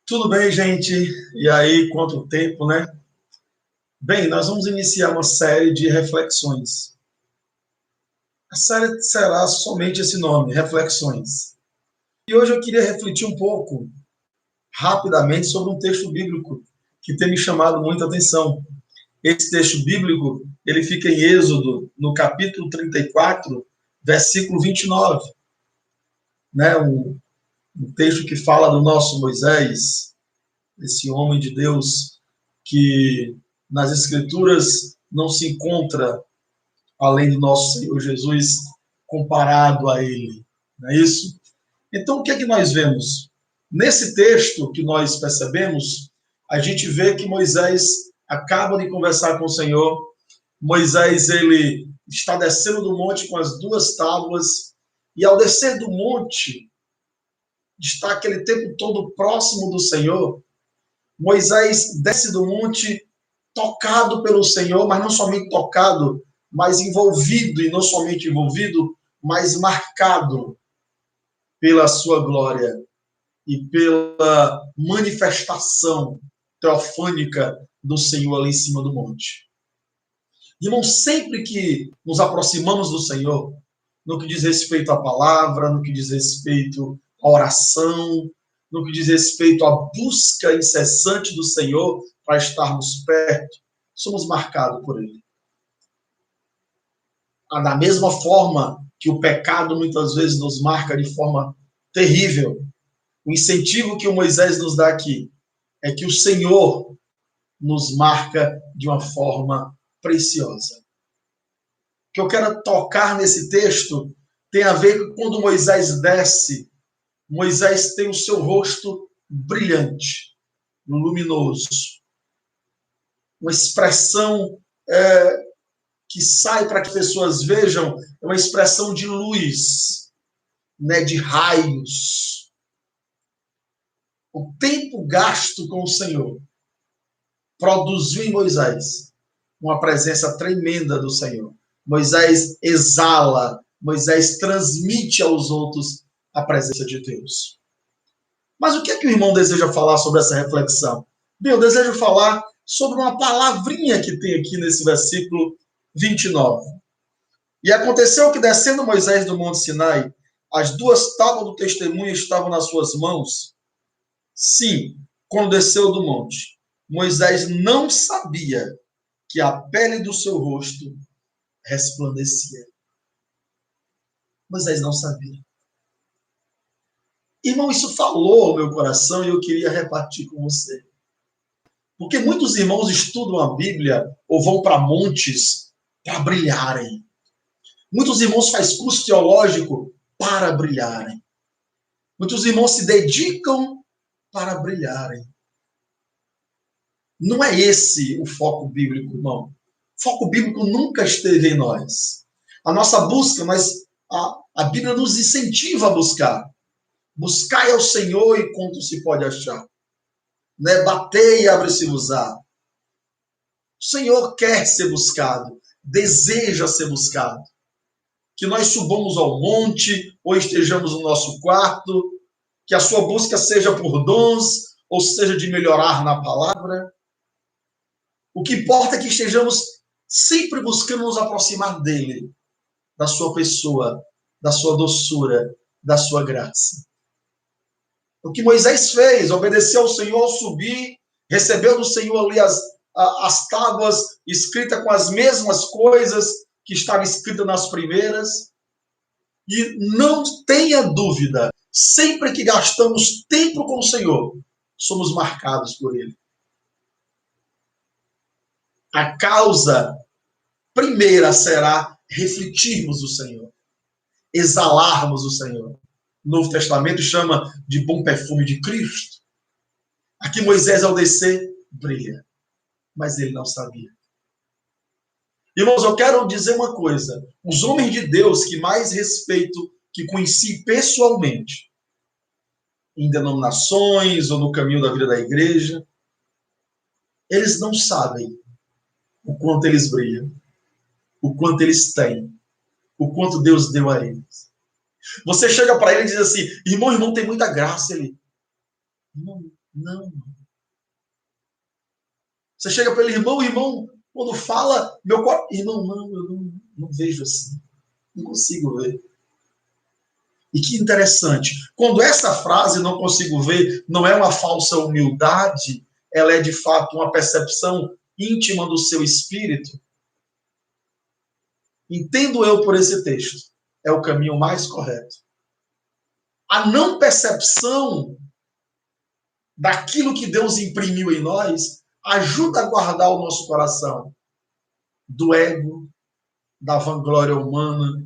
Tudo bem, gente? E aí, quanto tempo, né? Bem, nós vamos iniciar uma série de reflexões. A série será somente esse nome, Reflexões. E hoje eu queria refletir um pouco, rapidamente, sobre um texto bíblico que tem me chamado muita atenção. Esse texto bíblico, ele fica em Êxodo, no capítulo 34, versículo 29, né? Um texto que fala do nosso Moisés, esse homem de Deus que nas Escrituras não se encontra além do nosso Senhor Jesus comparado a ele. Não é isso? Então, o que é que nós vemos? Nesse texto que nós percebemos, a gente vê que Moisés acaba de conversar com o Senhor. Moisés, ele está descendo do monte com as duas tábuas, e ao descer do monte, está aquele tempo todo próximo do Senhor. Moisés desce do monte tocado pelo Senhor, mas não somente tocado, mas envolvido, e não somente envolvido, mas marcado pela sua glória e pela manifestação teofânica do Senhor ali em cima do monte. Irmão, sempre que nos aproximamos do Senhor, no que diz respeito à palavra, no que diz respeito à oração, no que diz respeito à busca incessante do Senhor para estarmos perto, somos marcados por Ele. Da mesma forma que o pecado muitas vezes nos marca de forma terrível, o incentivo que o Moisés nos dá aqui é que o Senhor nos marca de uma forma preciosa. O que eu quero tocar nesse texto tem a ver com quando Moisés desce, Moisés tem o seu rosto brilhante, luminoso. Uma expressão que sai para que as pessoas vejam, é uma expressão de luz, né, de raios. O tempo gasto com o Senhor produziu em Moisés uma presença tremenda do Senhor. Moisés exala, Moisés transmite aos outros a presença de Deus. Mas o que é que o irmão deseja falar sobre essa reflexão? Bem, eu desejo falar sobre uma palavrinha que tem aqui nesse versículo 29. E aconteceu que, descendo Moisés do monte Sinai, as duas tábuas do testemunho estavam nas suas mãos. Sim, quando desceu do monte, Moisés não sabia que a pele do seu rosto resplandecia. Moisés não sabia. Irmão, isso falou ao meu coração e eu queria repartir com você. Porque muitos irmãos estudam a Bíblia ou vão para montes para brilharem. Muitos irmãos fazem curso teológico para brilharem. Muitos irmãos se dedicam para brilharem. Não é esse o foco bíblico, irmão. O foco bíblico nunca esteve em nós. A nossa busca, mas a Bíblia nos incentiva a buscar. Buscai ao Senhor enquanto se pode achar. Né? Batei e abre-se-vos-á. O Senhor quer ser buscado, deseja ser buscado. Que nós subamos ao monte ou estejamos no nosso quarto, que a sua busca seja por dons ou seja de melhorar na palavra. O que importa é que estejamos sempre buscando nos aproximar dele, da sua pessoa, da sua doçura, da sua graça. O que Moisés fez, obedeceu ao Senhor ao subir, recebeu do Senhor ali as tábuas escritas com as mesmas coisas que estavam escritas nas primeiras. E não tenha dúvida, sempre que gastamos tempo com o Senhor, somos marcados por Ele. A causa primeira será refletirmos o Senhor, exalarmos o Senhor. O Novo Testamento chama de bom perfume de Cristo. Aqui Moisés, ao descer, brilha, mas ele não sabia. Irmãos, eu quero dizer uma coisa. Os homens de Deus que mais respeito, que conheci pessoalmente, em denominações ou no caminho da vida da igreja, eles não sabem o quanto eles brilham, o quanto eles têm, o quanto Deus deu a eles. Você chega para ele e diz assim, irmão tem muita graça. Ele, Não. Você chega para ele, irmão, quando fala, meu coração... Irmão, não, eu não vejo assim. Não consigo ver. E que interessante. Quando essa frase, não consigo ver, não é uma falsa humildade, ela é de fato uma percepção íntima do seu espírito. Entendo eu por esse texto. É o caminho mais correto. A não percepção daquilo que Deus imprimiu em nós ajuda a guardar o nosso coração do ego, da vanglória humana,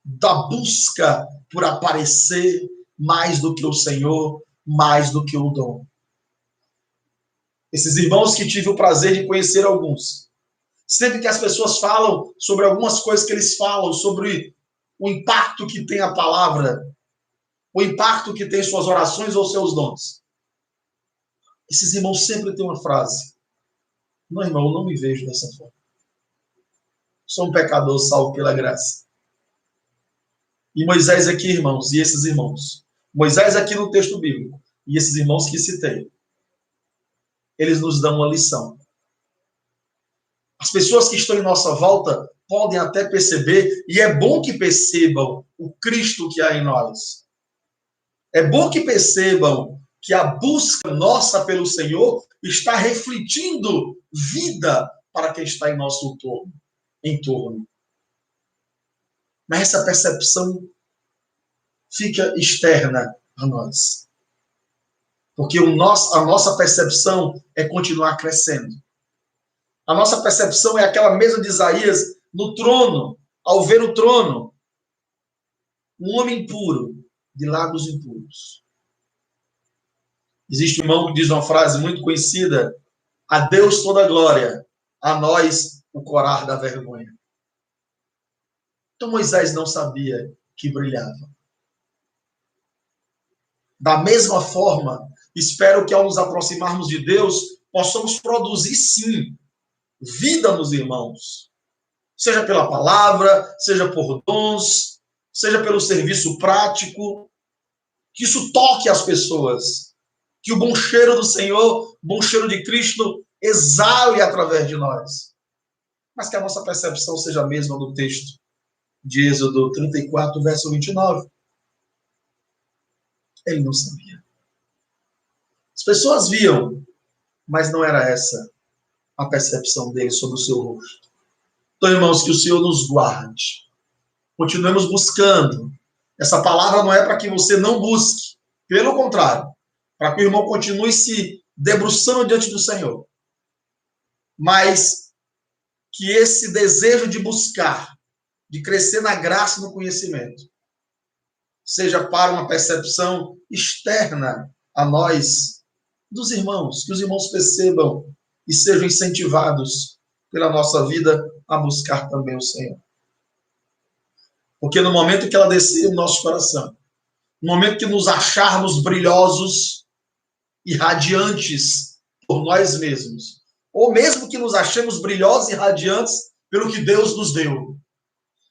da busca por aparecer mais do que o Senhor, mais do que o dom. Esses irmãos que tive o prazer de conhecer alguns, sempre que as pessoas falam sobre algumas coisas que eles falam, sobre o impacto que tem a palavra, o impacto que tem suas orações ou seus dons, esses irmãos sempre têm uma frase: não, irmão, eu não me vejo dessa forma. Sou um pecador salvo pela graça. E Moisés aqui, irmãos, e esses irmãos. Moisés aqui no texto bíblico, e esses irmãos que citei, eles nos dão uma lição. As pessoas que estão em nossa volta podem até perceber, e é bom que percebam o Cristo que há em nós. É bom que percebam que a busca nossa pelo Senhor está refletindo vida para quem está em nosso entorno. Mas essa percepção fica externa a nós. Porque a nossa percepção é continuar crescendo. A nossa percepção é aquela mesa de Isaías no trono, ao ver o trono, um homem puro, de lábios impuros. Existe um irmão que diz uma frase muito conhecida: a Deus toda a glória, a nós o corar da vergonha. Então Moisés não sabia que brilhava. Da mesma forma, espero que ao nos aproximarmos de Deus, possamos produzir sim vida nos irmãos. Seja pela palavra, seja por dons, seja pelo serviço prático, que isso toque as pessoas. Que o bom cheiro do Senhor, o bom cheiro de Cristo, exale através de nós. Mas que a nossa percepção seja a mesma do texto de Êxodo 34, verso 29. Ele não sabia. As pessoas viam, mas não era essa a percepção dele sobre o seu rosto. Então, irmãos, que o Senhor nos guarde. Continuemos buscando. Essa palavra não é para que você não busque. Pelo contrário, para que o irmão continue se debruçando diante do Senhor. Mas que esse desejo de buscar, de crescer na graça e no conhecimento, seja para uma percepção externa a nós, dos irmãos, que os irmãos percebam e sejam incentivados pela nossa vida a buscar também o Senhor. Porque no momento que ela descer o nosso coração, no momento que nos acharmos brilhosos e radiantes por nós mesmos, ou mesmo que nos achemos brilhosos e radiantes pelo que Deus nos deu,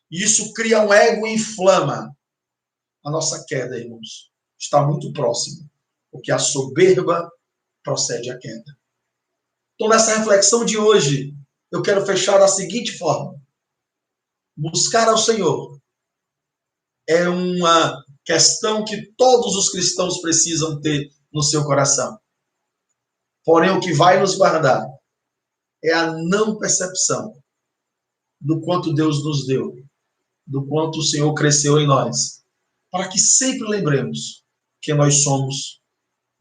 e isso cria um ego e inflama, a nossa queda, irmãos, está muito próxima, porque a soberba procede à queda. Então, nessa reflexão de hoje, eu quero fechar da seguinte forma: buscar ao Senhor é uma questão que todos os cristãos precisam ter no seu coração. Porém, o que vai nos guardar é a não percepção do quanto Deus nos deu, do quanto o Senhor cresceu em nós, para que sempre lembremos quem nós somos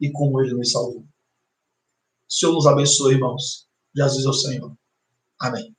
e como Ele nos salvou. O Senhor nos abençoe, irmãos. Jesus é o Senhor. Amém.